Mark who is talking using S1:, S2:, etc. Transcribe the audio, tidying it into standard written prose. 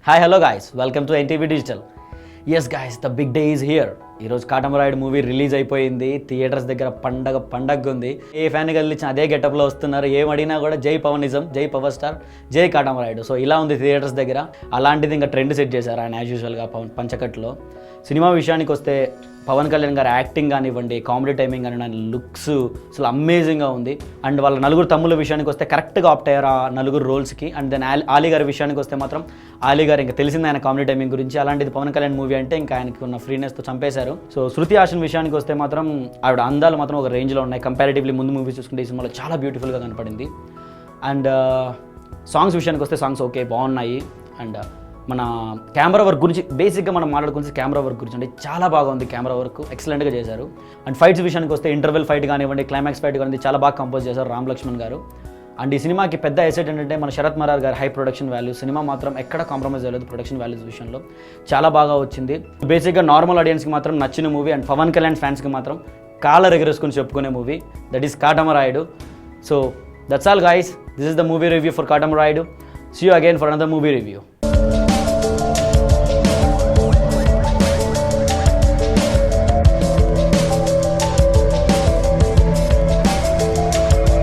S1: Hi hello guys, welcome to NTV digital. Yes guys, the big day is here. ఈరోజు Katamarayudu movie release అయిపోయింది. Theatres దగ్గర పండగ ఉంది. ఏ fan కలిసిన అదే గెటప్లో వస్తున్నారు. ఏం అడిగినా కూడా జై పవనిజం, జై పవర్ స్టార్, జై కాటమరాయుడు. సో ఇలా ఉంది థియేటర్స్ దగ్గర. అలాంటిది ఇంకా ట్రెండ్ సెట్ చేశారు ఆయన యాజ్ యూజువల్గా పంచకట్లో. సినిమా విషయానికి వస్తే పవన్ కళ్యాణ్ గారు యాక్టింగ్ కానివ్వండి, కామెడీ టైమింగ్ కానివ్వండి, లుక్స్ అసలు అమేజింగ్గా ఉంది. అండ్ వాళ్ళ నలుగురు తమ్ముల విషయానికి వస్తే కరెక్ట్గా ఆప్ట్ అయ్యారు ఆ నలుగురు రోల్స్కి. అండ్ దెన్ ఆలీ గారి విషయానికి వస్తే మాత్రం ఆలీ గారు ఇంకా తెలిసింది ఆయన కామెడీ టైమింగ్ గురించి. అలాంటిది పవన్ కళ్యాణ్ మూవీ అంటే ఇంకా ఆయనకి ఉన్న ఫ్రీనెస్తో చంపేశారు. సో శృతి హాసన్ విషయానికి వస్తే మాత్రం ఆవిడ అందాలు మాత్రం ఒక రేంజ్లో ఉన్నాయి. కంపారిటివ్లీ ముందు మూవీ చూసుకుంటే ఈ సినిమాలో చాలా బ్యూటిఫుల్గా కనపడింది. అండ్ సాంగ్స్ విషయానికి వస్తే సాంగ్స్ ఓకే బాగున్నాయి. అండ్ మన కెమెరా వర్క్ గురించి బేసిక్గా మనం మాట్లాడుకుంటే కెమెరా వర్క్ గురించి అంటే చాలా బాగుంది. కెమెరా వర్క్ ఎక్సలెంట్గా చేశారు. అండ్ ఫైట్స్ విషయానికి వస్తే ఇంటర్వెల్ ఫైట్ కానివ్వండి, క్లైమాక్స్ ఫైట్ కానివ్వండి చాలా బాగా కంపోజ్ చేశారు రామ్ లక్ష్మణ్ గారు. అండ్ ఈ సినిమాకి పెద్ద ఎసెట్ ఏంటంటే మన శరత్ మరార్ గారు హై ప్రొడక్షన్ వాల్యూ. సినిమా మాత్రం ఎక్కడ కాంప్రమైజ్ అవ్వలేదు ప్రొడక్షన్ వాల్యూస్ విషయంలో. చాలా బాగా వచ్చింది. బేసిక్గా నార్మల్ ఆడియన్స్కి మాత్రం నచ్చిన మూవీ. అండ్ పవన్ కళ్యాణ్ ఫ్యాన్స్కి మాత్రం కాలర్ ఎగరేసుకుని చెప్పుకునే movie, that is Katamarayudu. So that's all guys, this is the movie review for Katamarayudu. See you again for another movie review.